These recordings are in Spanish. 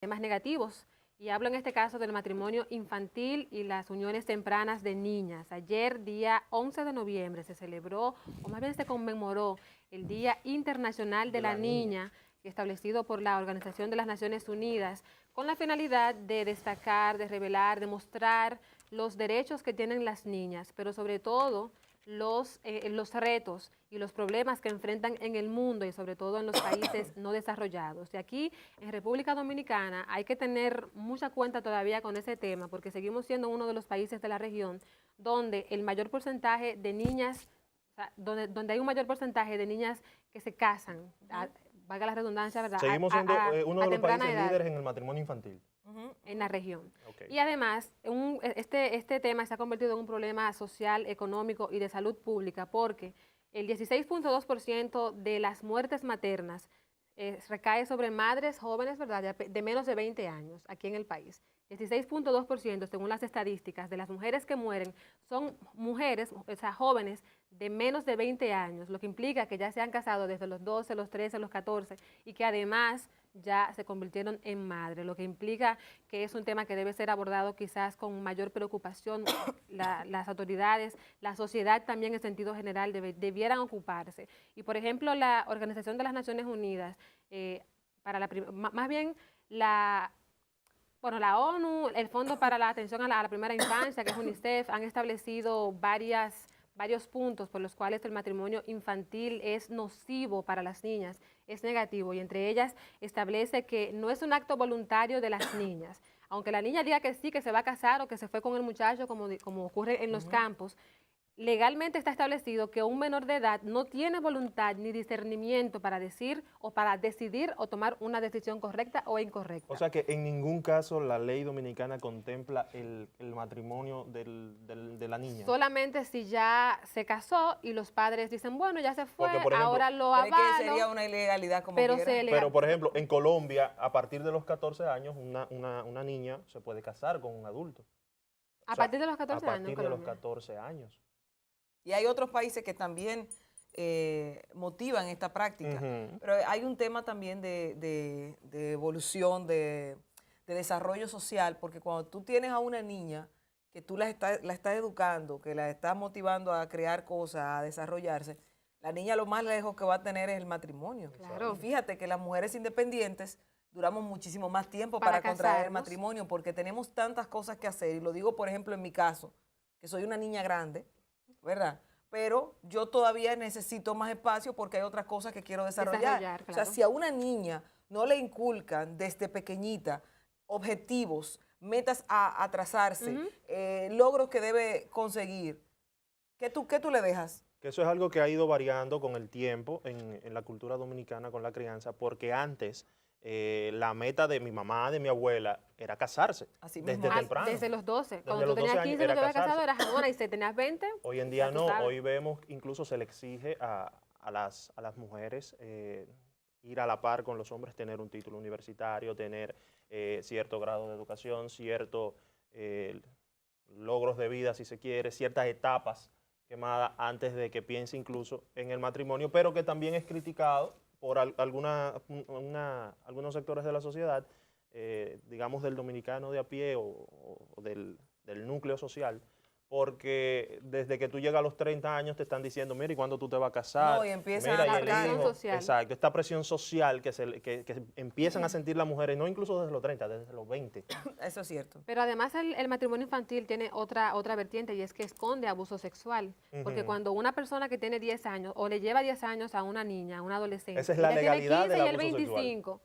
temas negativos. Y hablo en este caso del matrimonio infantil y las uniones tempranas de niñas. Ayer, día 11 de noviembre, se celebró, o más bien se conmemoró, el Día Internacional de la Niña, establecido por la Organización de las Naciones Unidas, con la finalidad de destacar, de revelar, de mostrar los derechos que tienen las niñas, pero sobre todo los retos y los problemas que enfrentan en el mundo y sobre todo en los países no desarrollados. Y aquí en República Dominicana hay que tener mucha cuenta todavía con ese tema porque seguimos siendo uno de los países de la región donde el mayor porcentaje de niñas, o sea, donde hay un mayor porcentaje de niñas que se casan, valga la redundancia, ¿verdad? Seguimos siendo uno de los países edad líderes en el matrimonio infantil. En la región. Okay. Y además, este tema se ha convertido en un problema social, económico y de salud pública porque el 16.2% de las muertes maternas recae sobre madres jóvenes, ¿verdad?, de menos de 20 años aquí en el país. 16.2% según las estadísticas de las mujeres que mueren son mujeres, o sea, jóvenes de menos de 20 años, lo que implica que ya se han casado desde los 12, los 13, los 14 y que además ya se convirtieron en madre, lo que implica que es un tema que debe ser abordado quizás con mayor preocupación. Las autoridades, la sociedad también en sentido general debieran ocuparse. Y por ejemplo, la Organización de las Naciones Unidas, más bien la ONU, el Fondo para la Atención a la Primera Infancia, que es UNICEF, han establecido varios puntos por los cuales el matrimonio infantil es nocivo para las niñas, es negativo, y entre ellas establece que no es un acto voluntario de las niñas. Aunque la niña diga que sí, que se va a casar o que se fue con el muchacho, como ocurre en los campos, legalmente está establecido que un menor de edad no tiene voluntad ni discernimiento para decir o para decidir o tomar una decisión correcta o incorrecta. O sea que en ningún caso la ley dominicana contempla el matrimonio de la niña. Solamente si ya se casó y los padres dicen, bueno, ya se fue, Porque, por ejemplo, ahora lo ¿cree avalo. que sería una ilegalidad como pero quiera? Pero, por ejemplo, en Colombia, a partir de los 14 años, una niña se puede casar con un adulto. A partir de los 14 años. A partir de los 14 años. Y hay otros países que también motivan esta práctica. Pero hay un tema también de evolución, de desarrollo social, porque cuando tú tienes a una niña que tú la estás educando, que la estás motivando a crear cosas, a desarrollarse, la niña lo más lejos que va a tener es el matrimonio. Claro. Y fíjate que las mujeres independientes duramos muchísimo más tiempo para contraer el matrimonio porque tenemos tantas cosas que hacer. Y lo digo, por ejemplo, en mi caso, que soy una niña grande, ¿verdad? Pero yo todavía necesito más espacio porque hay otras cosas que quiero desarrollar. Claro. O sea, si a una niña no le inculcan desde pequeñita objetivos, metas a trazarse, logros que debe conseguir, ¿qué tú le dejas? Que eso es algo que ha ido variando con el tiempo en la cultura dominicana con la crianza, porque antes la meta de mi mamá, de mi abuela, era casarse. Así desde mismo. temprano. Desde los 12. Desde Cuando los tú tenías 12 años 15 no era te habías casado, casarse. eras joven, y si tenías 20. Hoy en día ya tú no, sabes. hoy vemos incluso se le exige a las mujeres ir a la par con los hombres, tener un título universitario, tener cierto grado de educación, ciertos logros de vida, si se quiere, ciertas etapas quemadas antes de que piense incluso en el matrimonio, pero que también es criticado por algunos sectores de la sociedad, digamos del dominicano de a pie o del núcleo social, porque desde que tú llegas a los 30 años te están diciendo, mira, ¿y cuándo tú te vas a casar? No, y empiezan Mira, a y el atacar. hijo. Social. Exacto, esta presión social que empiezan a sentir las mujeres, no incluso desde los 30, desde los 20. Eso es cierto. Pero además el matrimonio infantil tiene otra vertiente y es que esconde abuso sexual. Porque cuando una persona que tiene 10 años o le lleva 10 años a una niña, a una adolescente, Esa es la ella tiene legalidad 15 del y el abuso 25,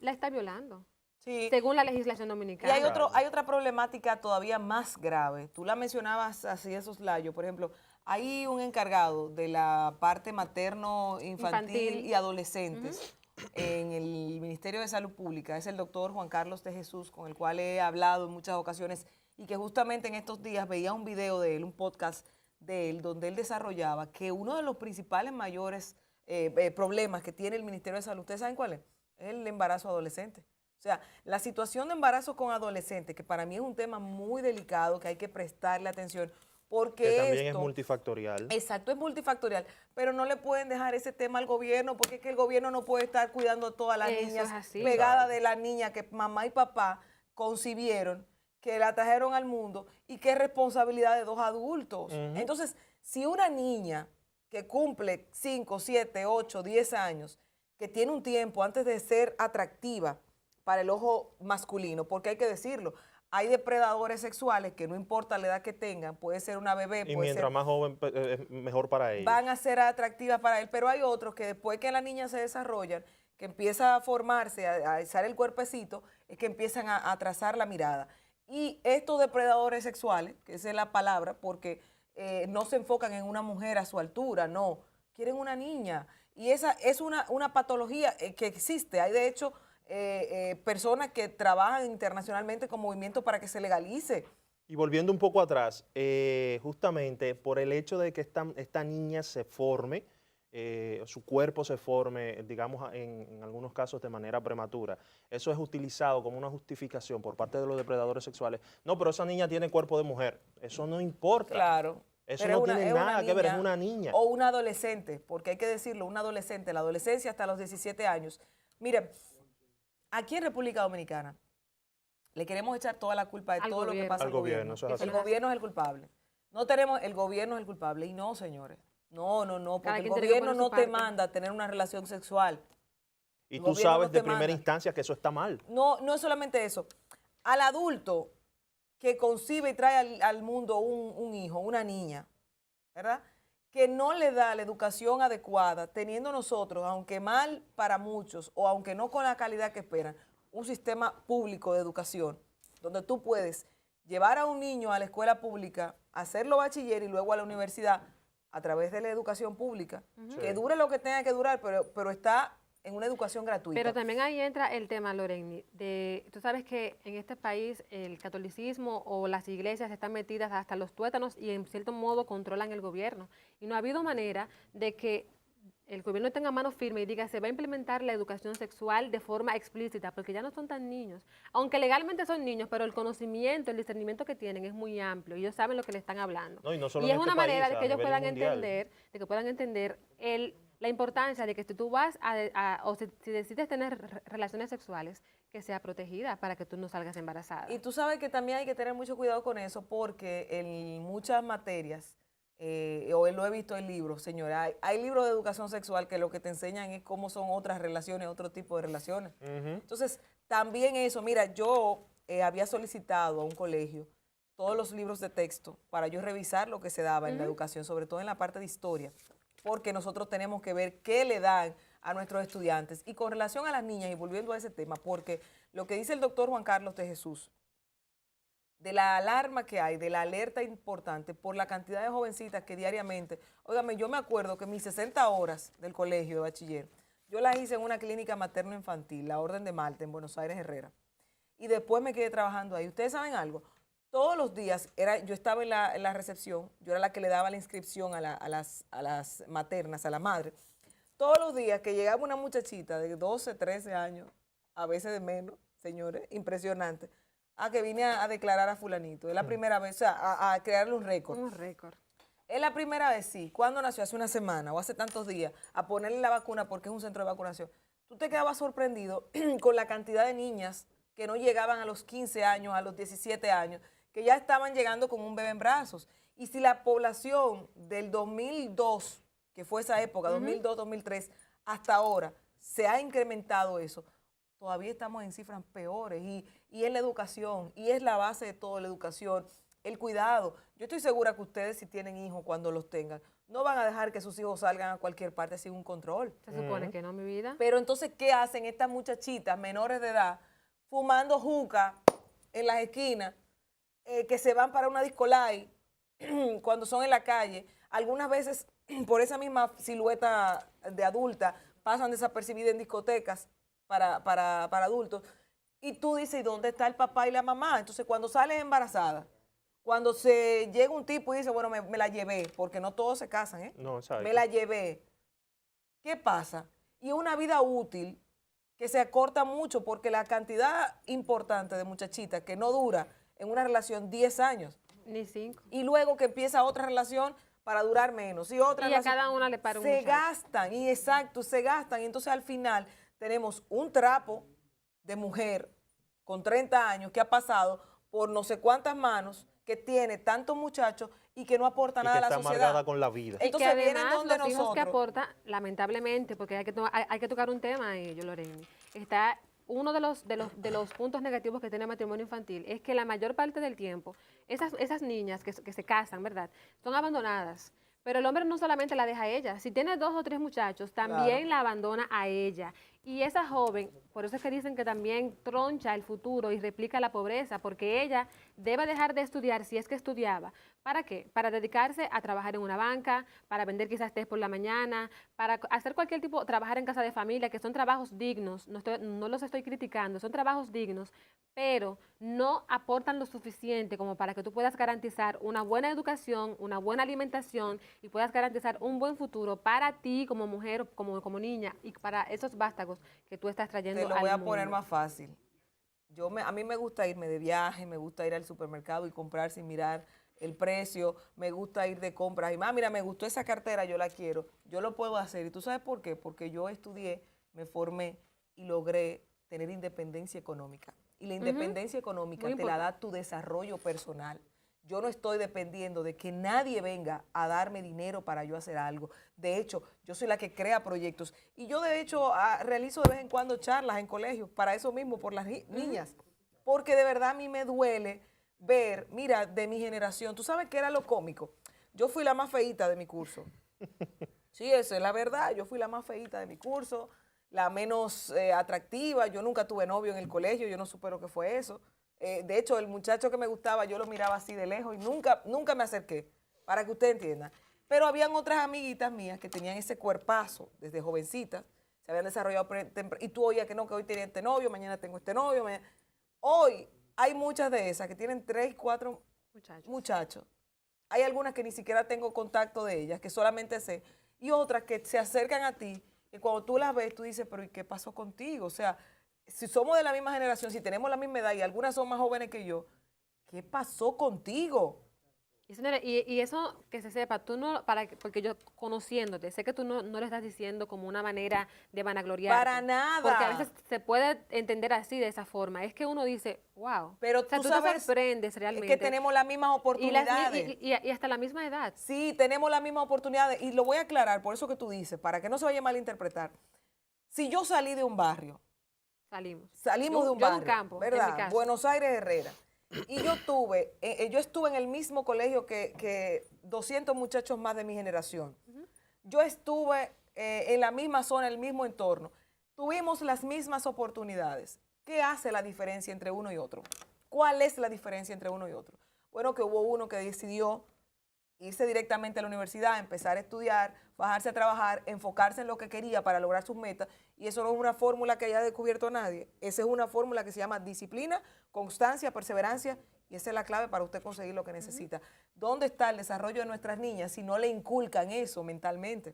la está violando. Sí. Según la legislación Y dominicana. hay otra problemática todavía más grave. Tú la mencionabas así de soslayo. Por ejemplo, hay un encargado de la parte materno-infantil y adolescentes en el Ministerio de Salud Pública. Es el doctor Juan Carlos de Jesús, con el cual he hablado en muchas ocasiones y que justamente en estos días veía un video de él, un podcast de él, donde él desarrollaba que uno de los principales mayores problemas que tiene el Ministerio de Salud, ¿ustedes saben cuál es? Es el embarazo adolescente. O sea, la situación de embarazo con adolescentes, que para mí es un tema muy delicado, que hay que prestarle atención, porque que también es multifactorial. Exacto, es multifactorial, pero no le pueden dejar ese tema al gobierno, porque es que el gobierno no puede estar cuidando a todas las niñas pegadas de la niña que mamá y papá concibieron, que la trajeron al mundo y que es responsabilidad de dos adultos. Entonces, si una niña que cumple 5, 7, 8, 10 años, que tiene un tiempo antes de ser atractiva para el ojo masculino, porque hay que decirlo, hay depredadores sexuales que no importa la edad que tengan, puede ser una bebé, Y puede mientras ser, más joven, mejor para ellos. van a ser atractivas para él, pero hay otros que después que la niña se desarrollan, que empieza a formarse, a alzar el cuerpecito, es que empiezan a trazar la mirada. Y estos depredadores sexuales, que esa es la palabra, porque no se enfocan en una mujer a su altura, no, quieren una niña. Y esa es una patología que existe. Hay de hecho personas que trabajan internacionalmente con movimientos para que se legalice. Y volviendo un poco atrás, justamente por el hecho de que esta niña se forme, su cuerpo se forme, digamos, en algunos casos de manera prematura, eso es utilizado como una justificación por parte de los depredadores sexuales. No, pero esa niña tiene cuerpo de mujer. Eso no importa. Claro. Eso no tiene nada que ver, es una niña. O una adolescente, porque hay que decirlo, una adolescente, la adolescencia hasta los 17 años. Miren, aquí en República Dominicana le queremos echar toda la culpa de todo lo que pasa al gobierno. El gobierno es el culpable. No tenemos, el gobierno es el culpable. Y no, señores. No, porque el gobierno no te manda a tener una relación sexual. Y tú sabes de primera instancia que eso está mal. No, no es solamente eso. Al adulto que concibe y trae al mundo un hijo, una niña, ¿verdad?, que no le da la educación adecuada, teniendo nosotros, aunque mal para muchos, o aunque no con la calidad que esperan, un sistema público de educación, donde tú puedes llevar a un niño a la escuela pública, hacerlo bachiller y luego a la universidad a través de la educación pública, que dure lo que tenga que durar, pero está en una educación gratuita. Pero también ahí entra el tema, Loreni, tú sabes que en este país el catolicismo o las iglesias están metidas hasta los tuétanos y en cierto modo controlan el gobierno. Y no ha habido manera de que el gobierno tenga mano firme y diga se va a implementar la educación sexual de forma explícita, porque ya no son tan niños. Aunque legalmente son niños, pero el conocimiento, el discernimiento que tienen es muy amplio. Ellos saben lo que le están hablando. No, y no solo y en es una este manera país, de que ellos puedan mundial. entender la importancia de que si tú vas o si decides tener relaciones sexuales, que sea protegida para que tú no salgas embarazada. Y tú sabes que también hay que tener mucho cuidado con eso porque en muchas materias, o lo he visto en libros, señora, hay libros de educación sexual que lo que te enseñan es cómo son otras relaciones, otro tipo de relaciones. Entonces, también eso, mira, yo había solicitado a un colegio todos los libros de texto para yo revisar lo que se daba en la educación, sobre todo en la parte de historia, porque nosotros tenemos que ver qué le dan a nuestros estudiantes. Y con relación a las niñas, y volviendo a ese tema, porque lo que dice el doctor Juan Carlos de Jesús, de la alarma que hay, de la alerta importante por la cantidad de jovencitas que diariamente, óigame, yo me acuerdo que mis 60 horas del colegio de bachiller, yo las hice en una clínica materno-infantil, la Orden de Malta, en Buenos Aires, Herrera. Y después me quedé trabajando ahí. ¿Ustedes saben algo? Todos los días yo estaba en la recepción, yo era la que le daba la inscripción a las maternas, a la madre. Todos los días que llegaba una muchachita de 12, 13 años, a veces de menos, señores, impresionante, que vine a declarar a fulanito. Es la primera vez, o sea, a crearle un récord. Un récord. Es la primera vez, sí. ¿Cuándo nació? Hace una semana o hace tantos días, a ponerle la vacuna porque es un centro de vacunación. Tú te quedabas sorprendido con la cantidad de niñas que no llegaban a los 15 años, a los 17 años, que ya estaban llegando con un bebé en brazos. Y si la población del 2002, que fue esa época, 2002, 2003, hasta ahora, se ha incrementado eso, todavía estamos en cifras peores. Y es la educación, y es la base de todo, la educación, el cuidado. Yo estoy segura que ustedes, si tienen hijos, cuando los tengan, no van a dejar que sus hijos salgan a cualquier parte sin un control. Se supone que no, mi vida. Pero entonces, ¿qué hacen estas muchachitas menores de edad fumando juca en las esquinas, que se van para una discolay cuando son en la calle? Algunas veces, por esa misma silueta de adulta, pasan desapercibidas en discotecas para adultos. Y tú dices, ¿y dónde está el papá y la mamá? Entonces, cuando sales embarazada, cuando se llega un tipo y dice, bueno, me la llevé, porque no todos se casan, ¿eh? No, exacto. Me la llevé. ¿Qué pasa? Y una vida útil que se acorta mucho porque la cantidad importante de muchachitas que no dura en una relación 10 años, Ni 5. Y luego que empieza otra relación para durar menos. Y otra Y a cada una le para un se muchacho. gastan, y exacto, se gastan. Y entonces al final tenemos un trapo de mujer con 30 años que ha pasado por no sé cuántas manos, que tiene tantos muchachos y que no aporta nada a la sociedad. Está amargada con la vida. Entonces y que vienen además donde los hijos que nosotros. aporta, lamentablemente, porque hay que tocar un tema ahí, Loreni, está uno de los puntos negativos que tiene el matrimonio infantil es que la mayor parte del tiempo esas niñas que se casan, ¿verdad?, son abandonadas. Pero el hombre no solamente la deja a ella, si tiene 2 o 3 muchachos, también la abandona a ella. Y esa joven, por eso es que dicen que también troncha el futuro y replica la pobreza, porque ella debe dejar de estudiar si es que estudiaba. ¿Para qué? Para dedicarse a trabajar en una banca, para vender quizás té por la mañana, para hacer cualquier tipo, trabajar en casa de familia, que son trabajos dignos, no los estoy criticando, son trabajos dignos, pero no aportan lo suficiente como para que tú puedas garantizar una buena educación, una buena alimentación y puedas garantizar un buen futuro para ti como mujer, como niña y para esos vástagos que tú estás trayendo al mundo. Te lo voy a poner más fácil. A mí me gusta irme de viaje, me gusta ir al supermercado y comprar sin mirar el precio, me gusta ir de compras y más, mira, me gustó esa cartera, yo la quiero, yo lo puedo hacer. ¿Y tú sabes por qué? Porque yo estudié, me formé y logré tener independencia económica. Y la independencia económica te la da tu desarrollo personal. Yo no estoy dependiendo de que nadie venga a darme dinero para yo hacer algo. De hecho, yo soy la que crea proyectos. Y yo, de hecho, realizo de vez en cuando charlas en colegios para eso mismo, por las niñas. Porque de verdad a mí me duele ver, mira, de mi generación, ¿tú sabes qué era lo cómico? Yo fui la más feíta de mi curso. Sí, eso es la verdad. Yo fui la más feíta de mi curso, la menos atractiva. Yo nunca tuve novio en el colegio, yo no supe lo que fue eso. De hecho, el muchacho que me gustaba, yo lo miraba así de lejos y nunca me acerqué, para que usted entienda. Pero habían otras amiguitas mías que tenían ese cuerpazo desde jovencitas, se habían desarrollado, y tú oías que no, que hoy tenía este novio, mañana tengo este novio. Hoy hay muchas de esas que tienen 3, 4 muchachos. Hay algunas que ni siquiera tengo contacto de ellas, que solamente sé, y otras que se acercan a ti, y cuando tú las ves, tú dices, pero ¿y qué pasó contigo? O sea, si somos de la misma generación, si tenemos la misma edad y algunas son más jóvenes que yo, ¿qué pasó contigo? Y, señora, y eso que se sepa, tú no, porque yo conociéndote, sé que tú no lo estás diciendo como una manera de vanagloriarte. Para nada. Porque a veces se puede entender así, de esa forma. Es que uno dice, wow. Pero o sea, tú tú sabes, te sorprendes realmente. es que tenemos las mismas oportunidades. Y hasta la misma edad. Sí, tenemos las mismas oportunidades. Y lo voy a aclarar, por eso que tú dices, para que no se vaya a malinterpretar. Si yo salí de un barrio, Salimos de un barrio, de un campo, ¿verdad? en mi caso. Buenos Aires, Herrera. Y yo estuve en el mismo colegio que 200 muchachos más de mi generación. Yo estuve en la misma zona, en el mismo entorno. Tuvimos las mismas oportunidades. ¿Qué hace la diferencia entre uno y otro? ¿Cuál es la diferencia entre uno y otro? Bueno, que hubo uno que decidió irse directamente a la universidad, empezar a estudiar, bajarse a trabajar, enfocarse en lo que quería para lograr sus metas. Y eso no es una fórmula que haya descubierto nadie. Esa es una fórmula que se llama disciplina, constancia, perseverancia, y esa es la clave para usted conseguir lo que necesita. ¿Dónde está el desarrollo de nuestras niñas si no le inculcan eso mentalmente?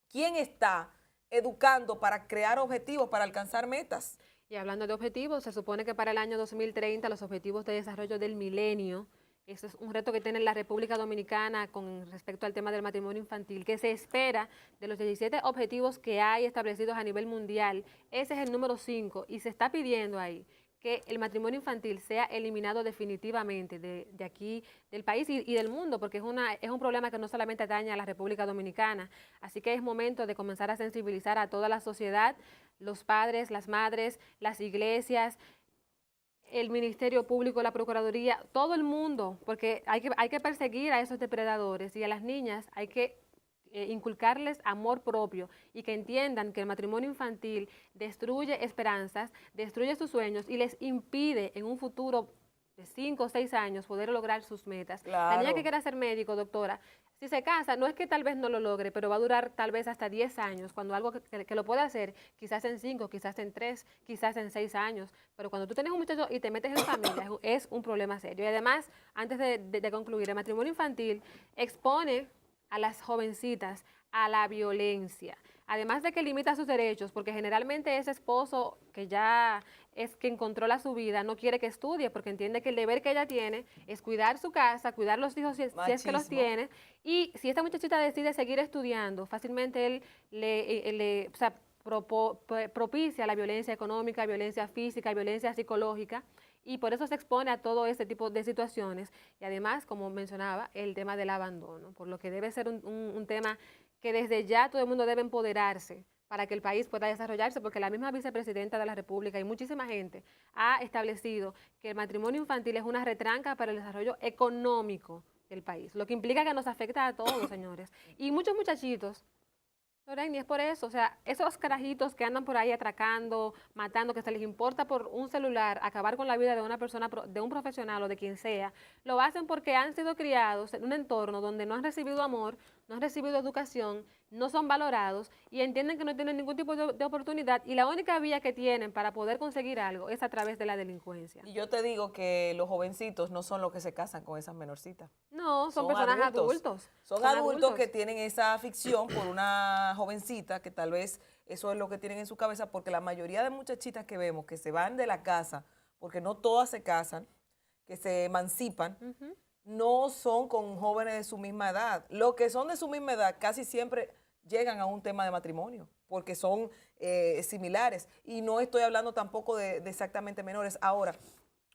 ¿Quién está educando para crear objetivos, para alcanzar metas? Y hablando de objetivos, se supone que para el año 2030 los objetivos de desarrollo del milenio, eso es un reto que tiene la República Dominicana con respecto al tema del matrimonio infantil, que se espera de los 17 objetivos que hay establecidos a nivel mundial. Ese es el número 5 y se está pidiendo ahí que el matrimonio infantil sea eliminado definitivamente de aquí, del país y del mundo, porque es un problema que no solamente atañe a la República Dominicana. Así que es momento de comenzar a sensibilizar a toda la sociedad, los padres, las madres, las iglesias, el Ministerio Público, la Procuraduría, todo el mundo, porque hay que perseguir a esos depredadores y a las niñas hay que inculcarles amor propio y que entiendan que el matrimonio infantil destruye esperanzas, destruye sus sueños y les impide en un futuro de 5 o 6 años poder lograr sus metas. Claro. La niña que quiera ser médico, doctora, si se casa, no es que tal vez no lo logre, pero va a durar tal vez hasta 10 años, cuando algo que lo puede hacer, quizás en 5, quizás en 3, quizás en 6 años. Pero cuando tú tienes un muchacho y te metes en familia, es un problema serio. Y además, antes de concluir, el matrimonio infantil expone a las jovencitas a la violencia, además de que limita sus derechos, porque generalmente ese esposo que ya es quien controla su vida, no quiere que estudie, porque entiende que el deber que ella tiene es cuidar su casa, cuidar los hijos si es que los Machismo. tiene, y si esta muchachita decide seguir estudiando, fácilmente él o sea, propicia la violencia económica, violencia física, violencia psicológica, y por eso se expone a todo este tipo de situaciones. Y además, como mencionaba, el tema del abandono, por lo que debe ser un tema que desde ya todo el mundo debe empoderarse para que el país pueda desarrollarse, porque la misma vicepresidenta de la República y muchísima gente ha establecido que el matrimonio infantil es una retranca para el desarrollo económico del país, lo que implica que nos afecta a todos, señores. Y muchos muchachitos, Lorraine, es por eso, o sea, esos carajitos que andan por ahí atracando, matando, que se les importa por un celular acabar con la vida de una persona, de un profesional o de quien sea, lo hacen porque han sido criados en un entorno donde no han recibido amor, no han recibido educación, no son valorados y entienden que no tienen ningún tipo de oportunidad y la única vía que tienen para poder conseguir algo es a través de la delincuencia. Y yo te digo que los jovencitos no son los que se casan con esas menorcitas. No, son personas adultos. Son adultos que tienen esa afición por una jovencita que tal vez eso es lo que tienen en su cabeza, porque la mayoría de muchachitas que vemos que se van de la casa, porque no todas se casan, que se emancipan, no son con jóvenes de su misma edad. Los que son de su misma edad casi siempre llegan a un tema de matrimonio, porque son similares. Y no estoy hablando tampoco de exactamente menores. Ahora,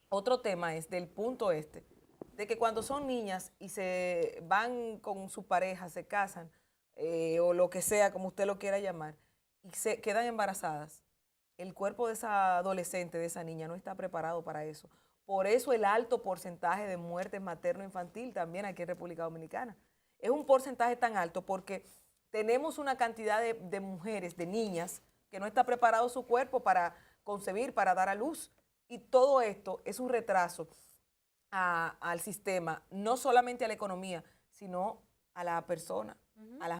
otro tema es del punto de que cuando son niñas y se van con su pareja, se casan, o lo que sea, como usted lo quiera llamar, y se quedan embarazadas, el cuerpo de esa adolescente, de esa niña, no está preparado para eso. Por eso el alto porcentaje de muerte materno-infantil también aquí en República Dominicana. Es un porcentaje tan alto porque tenemos una cantidad de mujeres, de niñas, que no está preparado su cuerpo para concebir, para dar a luz. Y todo esto es un retraso al sistema, no solamente a la economía, sino a la persona, a la